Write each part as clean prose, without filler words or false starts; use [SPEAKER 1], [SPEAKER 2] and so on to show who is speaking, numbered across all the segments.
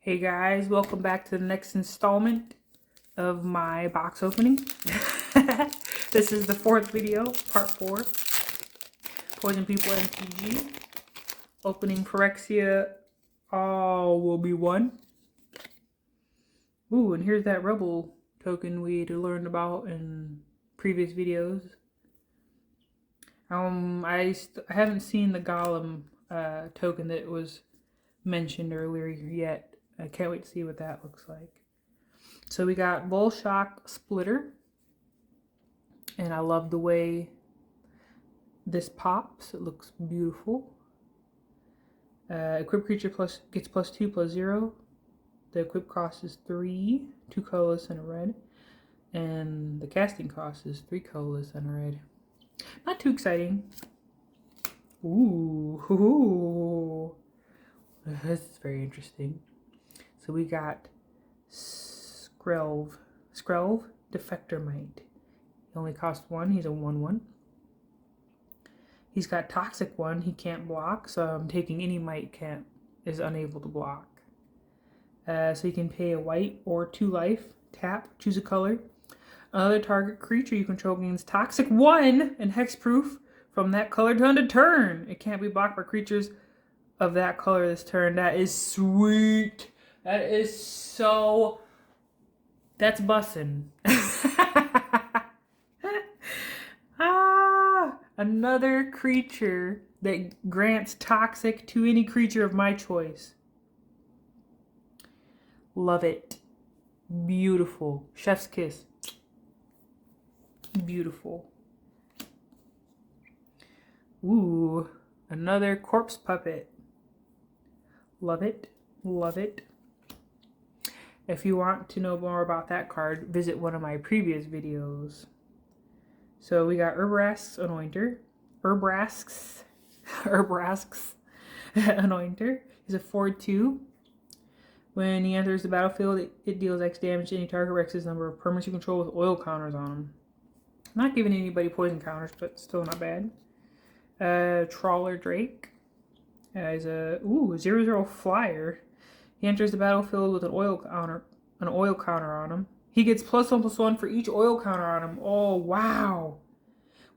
[SPEAKER 1] Hey guys, welcome back to the next installment of my box opening. This is the fourth video, part 4. Poison People MTG. Opening Phyrexia, all will be one. Ooh, and here's that Rebel token we learned about in previous videos. I haven't seen the Golem token that was mentioned earlier yet. I can't wait to see what that looks like. So we got Bullshock Splitter, and I love the way this pops. It looks beautiful. Equip creature gets +2/+0. The equip cost is 3, 2 colorless and a red, and the casting cost is 3 colorless and a red. Not too exciting. Ooh, this is very interesting. So we got Skrelv Defector Mite. He only costs 1. He's a 1/1. He's got Toxic 1. He can't block, so I'm taking any Mite is unable to block. So you can pay a white or 2 life. Tap, choose a color. Another target creature you control gains Toxic 1 and Hexproof from that color to end a turn. It can't be blocked by creatures of that color this turn. That is sweet. That is so... That's bussin'. Another creature that grants Toxic to any creature of my choice. Love it. Beautiful. Chef's kiss. Beautiful. Ooh, another Corpse Puppet. Love it. Love it. If you want to know more about that card, visit one of my previous videos. So we got Urbrask's Anointer. He's a 4/2. When he enters the battlefield, it deals X damage to any target or X's number of permanents you control with oil counters on them. I'm not giving anybody poison counters, but still not bad. Trawler Drake. He's a 0/0 flyer. He enters the battlefield with an oil counter on him. He gets +1/+1 for each oil counter on him. Oh, wow.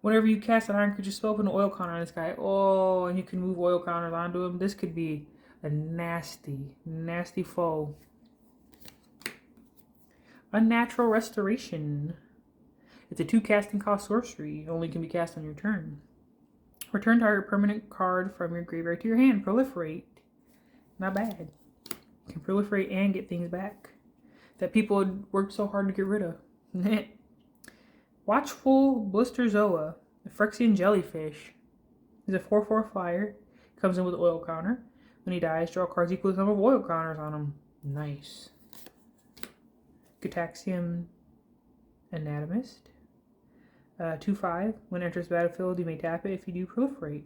[SPEAKER 1] Whenever you cast an iron creature spell, put an oil counter on this guy. Oh, and you can move oil counters onto him. This could be a nasty, nasty foe. Unnatural Restoration. It's a 2 casting cost sorcery. It only can be cast on your turn. Return target permanent card from your graveyard to your hand. Proliferate. Not bad. Can proliferate and get things back that people had worked so hard to get rid of. Watchful Blister Zoa, the Phyrexian jellyfish. He's a 4/4 flyer. Comes in with oil counter. When he dies, draw cards equal to the number of oil counters on him. Nice. Gataxium Anatomist. 2/5. When enters the battlefield, you may tap it. If you do, proliferate.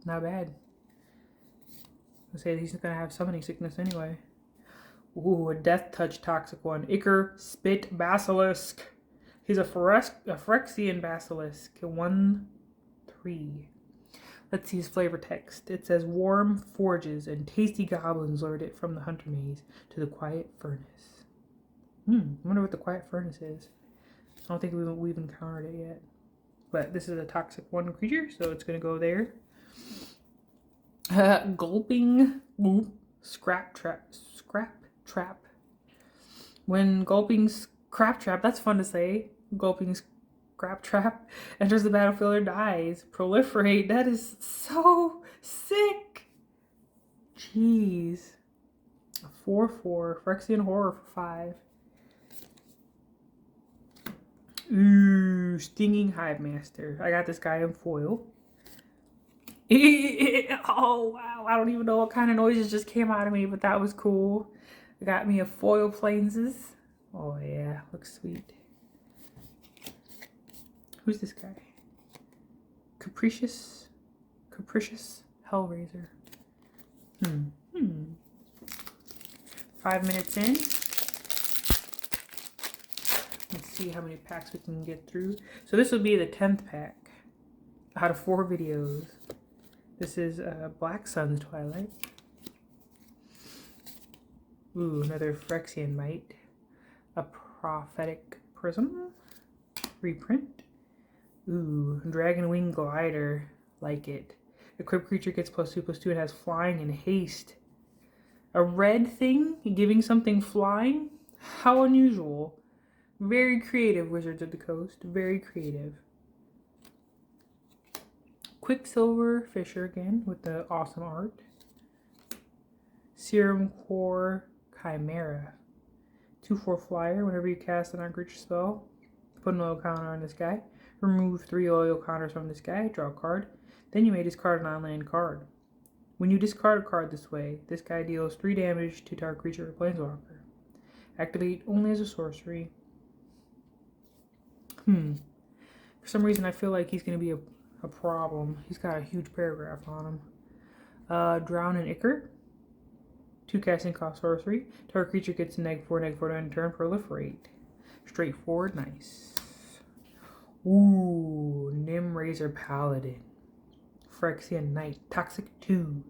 [SPEAKER 1] Not bad. I say he's gonna have summoning sickness anyway. Ooh, a Death Touch Toxic 1. Ichor Spit Basilisk. He's a Phyrexian Basilisk. 1/3. Let's see his flavor text. It says, warm forges and tasty goblins lured it from the hunter maze to the quiet furnace. I wonder what the quiet furnace is. I don't think we've encountered it yet. But this is a Toxic 1 creature, so it's gonna go there. Gulping Scrap Trap. When Gulping Scrap Trap, that's fun to say. Gulping Scrap Trap enters the battlefield or dies. Proliferate. That is so sick. Jeez. A 4/4. Phyrexian Horror for 5. Ooh, Stinging Hive Master. I got this guy in foil. Oh, wow. I don't even know what kind of noises just came out of me, but that was cool. I got me a foil Plainses. Oh, yeah. Looks sweet. Who's this guy? Capricious Hellraiser. 5 minutes in. Let's see how many packs we can get through. So this will be the 10th pack out of 4 videos. This is Black Sun's Twilight. Ooh, another Phyrexian Mite. A Prophetic Prism. Reprint. Ooh, Dragon Wing Glider. Like it. Equipped creature gets +2/+2 and has flying and haste. A red thing giving something flying? How unusual. Very creative, Wizards of the Coast. Very creative. Quicksilver Fisher again with the awesome art. Serum Core Chimera. 2/4 flyer. Whenever you cast an non-creature spell, put an oil counter on this guy. Remove 3 oil counters from this guy. Draw a card. Then you may discard a non-land card. When you discard a card this way, this guy deals 3 damage to target creature or planeswalker. Activate only as a sorcery. For some reason, I feel like he's going to be a problem. He's got a huge paragraph on him. Drown and Ichor. 2 casting cost sorcery. Target creature gets -4/-4 to end turn. Proliferate. Straightforward, nice. Ooh, Nim Razor Paladin. Phyrexia Knight. Toxic 2.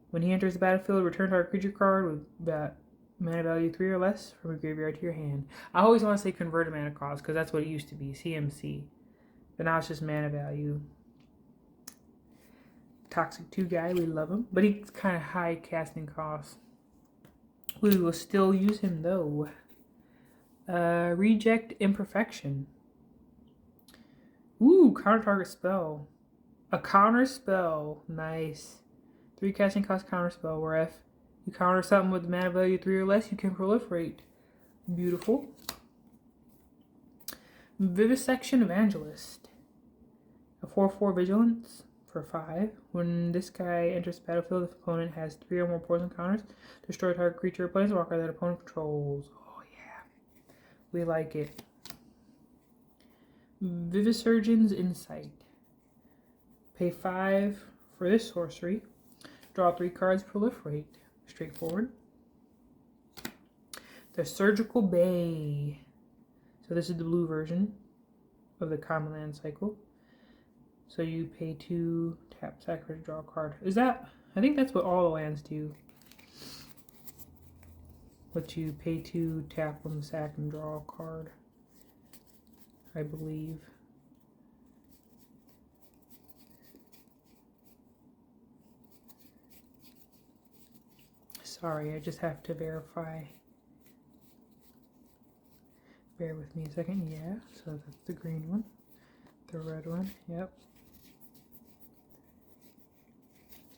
[SPEAKER 1] When he enters the battlefield, return target creature card with mana value 3 or less from your graveyard to your hand. I always want to say converted mana cost because that's what it used to be, CMC. But now it's just mana value. Toxic 2 guy, we love him. But he's kind of high casting cost. We will still use him though. Reject Imperfection. Ooh, counter target spell. A counter spell. Nice. 3 casting cost counter spell where if you counter something with mana value 3 or less, you can proliferate. Beautiful. Vivisection Evangelist. A 4/4 vigilance for 5. When this guy enters the battlefield, if the opponent has 3 or more poison counters, destroy target creature or planeswalker that opponent controls. Oh yeah. We like it. Vivisurgeon's Insight. Pay 5 for this sorcery. Draw 3 cards, proliferate. Straightforward. The Surgical Bay. So this is the blue version of the common land cycle. So you pay 2, tap, sacrifice, draw a card. Is that? I think that's what all the lands do. But you pay 2, tap on the sack, and draw a card. I believe. Sorry, I just have to verify. Bear with me a second. Yeah, so that's the green one. The red one. Yep.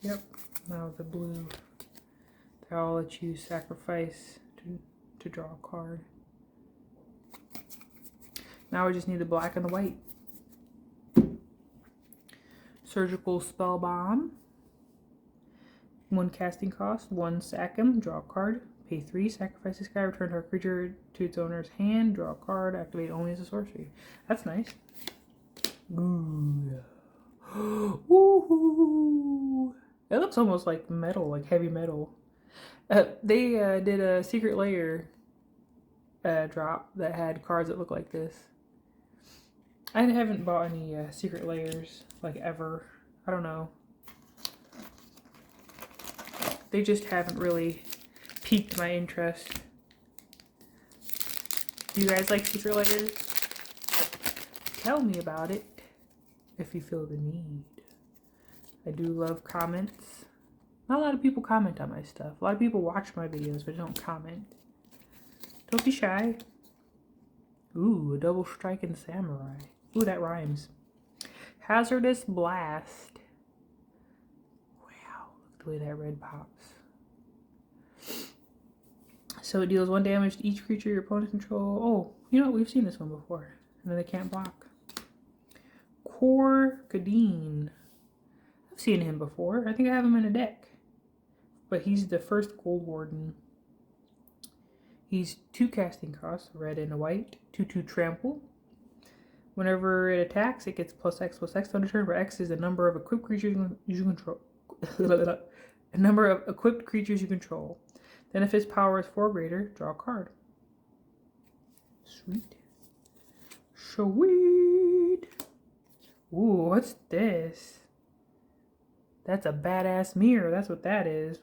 [SPEAKER 1] Yep. Now the blue. I'll let you sacrifice to draw a card. Now I just need the black and the white. Surgical Spell Bomb. 1 casting cost, 1 sack him, draw a card, pay 3, sacrifice this guy, return our creature to its owner's hand, draw a card, activate only as a sorcery. That's nice. Ooh. Ooh. It looks almost like metal, like heavy metal. They did a Secret Lair drop that had cards that look like this. I haven't bought any Secret Lairs, like, ever. I don't know. They just haven't really piqued my interest. Do you guys like Secret Lairs? Tell me about it if you feel the need. I do love comments. Not a lot of people comment on my stuff. A lot of people watch my videos but don't comment. Don't be shy. Ooh, a double striking samurai. Ooh, that rhymes. Hazardous Blast. Wow, look the way that red pops. So it deals 1 damage to each creature your opponent control. Oh, you know what? We've seen this one before. And then they can't block. Kor Kadeen. I've seen him before. I think I have him in a deck. But he's the first Gold Warden. He's 2 casting costs, red and a white. 2/2 trample. Whenever it attacks, it gets +X/+X on a turn, where X is the number of equipped creatures you control. A number of equipped creatures you control. Then if its power is 4 or greater, draw a card. Sweet. Sweet. Ooh, what's this? That's a badass mirror. That's what that is.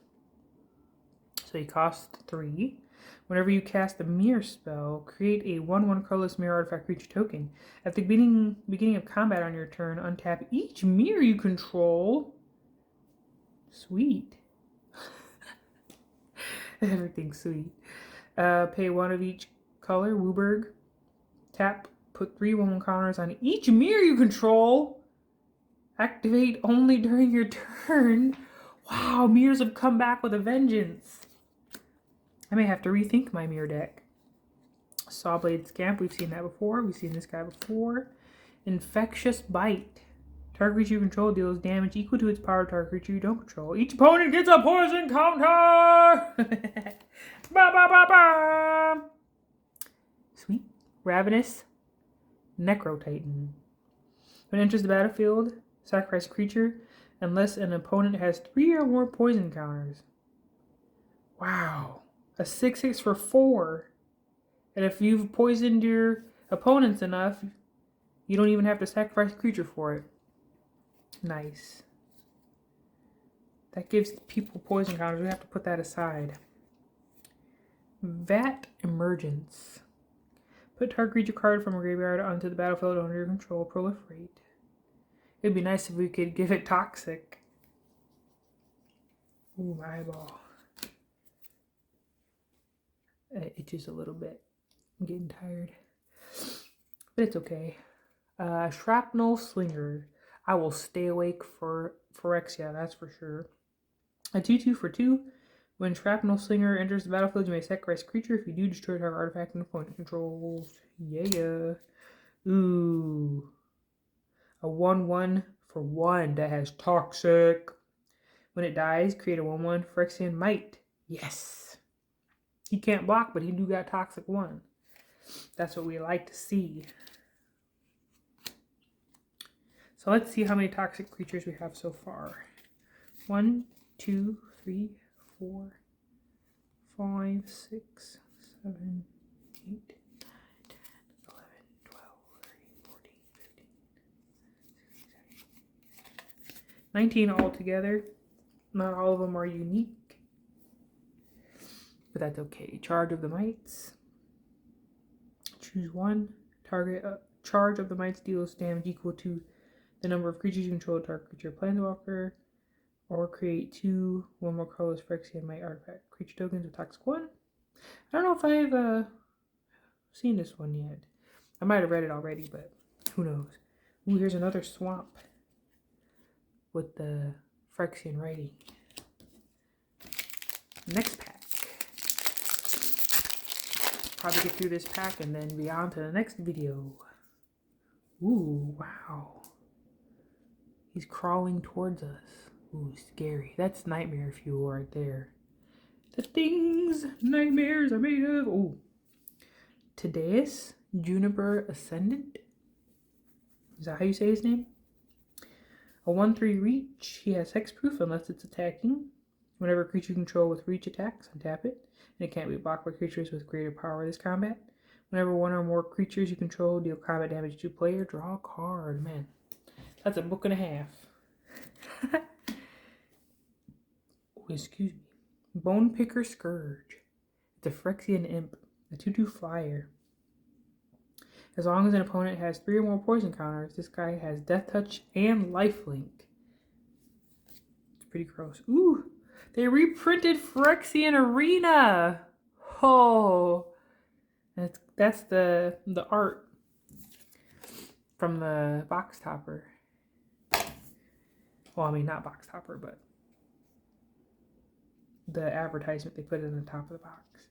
[SPEAKER 1] So So he costs 3. Whenever you cast a mirror spell, create a 1/1 colorless mirror artifact creature token. At the beginning of combat on your turn, untap each mirror you control. Sweet. Everything's sweet. Pay 1 of each color, Wooburg. Tap, put 3 1/1 counters on each mirror you control. Activate only during your turn. Wow, mirrors have come back with a vengeance. I may have to rethink my mirror deck. Sawblade Scamp, we've seen that before. We've seen this guy before. Infectious Bite. Target creature you control deals damage equal to its power to target creature you don't control. Each opponent gets a poison counter! Ba ba ba ba! Sweet. Ravenous Necro Titan. When it enters the battlefield, sacrifice a creature unless an opponent has 3 or more poison counters. Wow. A 6/6 for 4. And if you've poisoned your opponents enough, you don't even have to sacrifice a creature for it. Nice. That gives people poison counters. We have to put that aside. Vat Emergence. Put target creature card from a graveyard onto the battlefield under your control. Proliferate. It'd be nice if we could give it Toxic. Ooh, my eyeball. It itches a little bit. I'm getting tired. But it's okay. Shrapnel Slinger. I will stay awake for Phyrexia, that's for sure. A 2/2 for 2. When Shrapnel Slinger enters the battlefield, you may sacrifice a creature. If you do, destroy target artifact and opponent controls. Yeah. Ooh. A 1/1 for 1 that has Toxic. When it dies, create a 1/1 Phyrexian Might. Yes. He can't block, but he do got Toxic 1. That's what we like to see. So let's see how many toxic creatures we have so far. 1, 2, 3, 4, 5, 6, 7, 8, 9, 10, 11, 12, 13, 14, 15, 16, 17, 19 altogether. Not all of them are unique, but that's okay. Charge of the Mites. Choose 1. Target charge of the Mites deals damage equal to the number of creatures you control. Target creature Planeswalker. Or create 2 1 more colorless Phyrexia Might artifact creature tokens with Toxic 1. I don't know if I've seen this one yet. I might have read it already, but who knows. Ooh, here's another swamp with the Phyrexian writing. Next pack. Probably get through this pack and then be on to the next video. Ooh, wow. He's crawling towards us. Ooh, scary. That's nightmare fuel right there. The things nightmares are made of. Ooh. Tideus Juniper Ascendant. Is that how you say his name? A 1/3 reach. He has hexproof unless it's attacking. Whenever a creature you control with reach attacks, untap it. And it can't be blocked by creatures with greater power this combat. Whenever 1 or more creatures you control deal combat damage to player, draw a card. Man, that's a book and a half. Oh, excuse me. Bone Picker Scourge. It's a Phyrexian Imp. A 2/2 flyer. As long as an opponent has 3 or more poison counters, this guy has Death Touch and Lifelink. It's pretty gross. Ooh! They reprinted Phyrexian Arena! Oh! That's the art from the box topper. Well, I mean, not box topper, but the advertisement they put in the top of the box.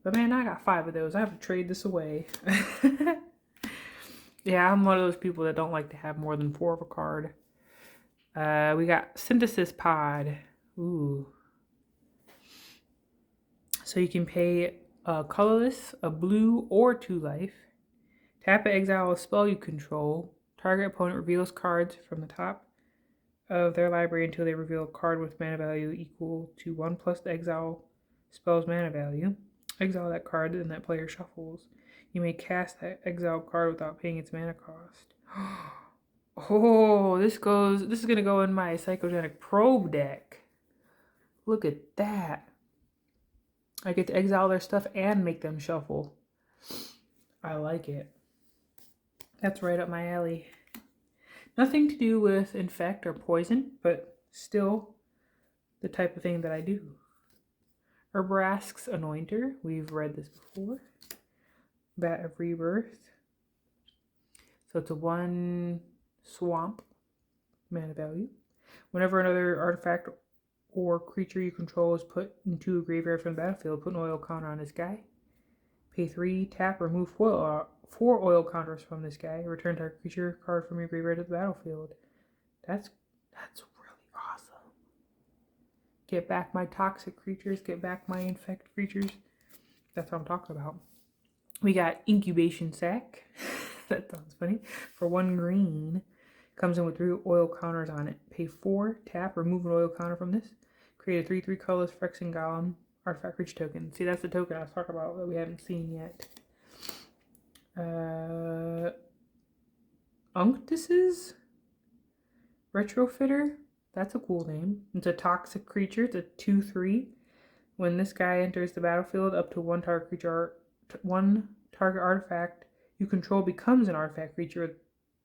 [SPEAKER 1] But man, I got 5 of those. I have to trade this away. Yeah, I'm one of those people that don't like to have more than 4 of a card. We got Synthesis Pod. Ooh. So you can pay a colorless, a blue, or 2 life. Tap and exile a spell you control. Target opponent reveals cards from the top of their library until they reveal a card with mana value equal to 1 plus the exile spell's mana value. Exile that card and that player shuffles. You may cast that exile card without paying its mana cost. Oh, this is gonna go in my Psychogenic Probe deck. Look at that. I get to exile their stuff and make them shuffle. I like it. That's right up my alley. Nothing to do with infect or poison, but still the type of thing that I do. Herbarask's Anointer. We've read this before. Bat of Rebirth. So it's a 1 swamp mana value. Whenever another artifact or creature you control is put into a graveyard from the battlefield, put an oil counter on this guy. Pay 3, tap, remove 4 oil counters from this guy. Return target creature card from your graveyard to the battlefield. That's really awesome. Get back my toxic creatures, get back my infect creatures. That's what I'm talking about. We got Incubation Sac. That sounds funny. For 1 green. Comes in with 3 oil counters on it. Pay 4, tap, remove an oil counter from this. Create a 3/3 colorless Phyrexian Golem artifact creature token. See, that's the token I was talking about that we haven't seen yet. Unctus's Retrofitter. That's a cool name. It's a toxic creature. It's a 2/3. When this guy enters the battlefield, up to 1 target creature, 1 target artifact you control becomes an artifact creature with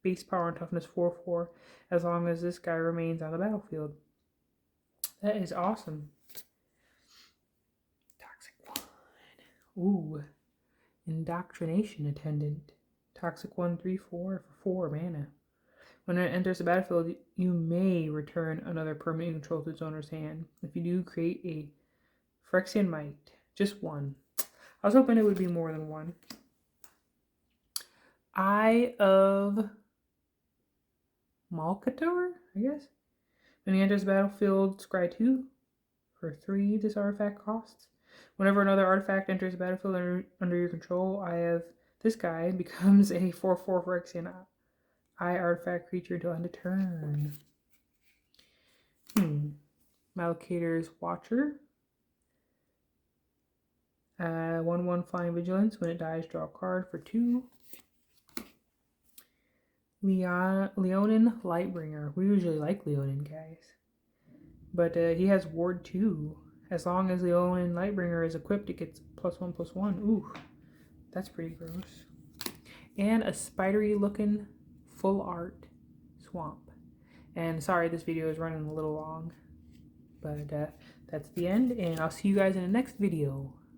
[SPEAKER 1] base power and toughness 4/4, as long as this guy remains on the battlefield. That is awesome. Toxic 1. Ooh. Indoctrination Attendant. Toxic 1/3/4 for 4 mana. When it enters the battlefield, you may return another permanent you control to its owner's hand. If you do, create a Phyrexian Might. Just 1. I was hoping it would be more than 1. Eye of Malcator, I guess. When he enters the battlefield, scry 2 for 3 this artifact costs. Whenever another artifact enters the battlefield under your control, Eye of this guy becomes a 4/4 Phyrexian Eye artifact creature until end of turn. Malcator's Watcher. 1/1 Flying Vigilance. When it dies, draw a card for 2. Leonin Lightbringer. We usually like Leonin guys. But he has Ward 2. As long as Leonin Lightbringer is equipped, it gets +1/+1. Ooh, that's pretty gross. And a spidery looking full art swamp. And sorry, this video is running a little long. But that's the end, and I'll see you guys in the next video.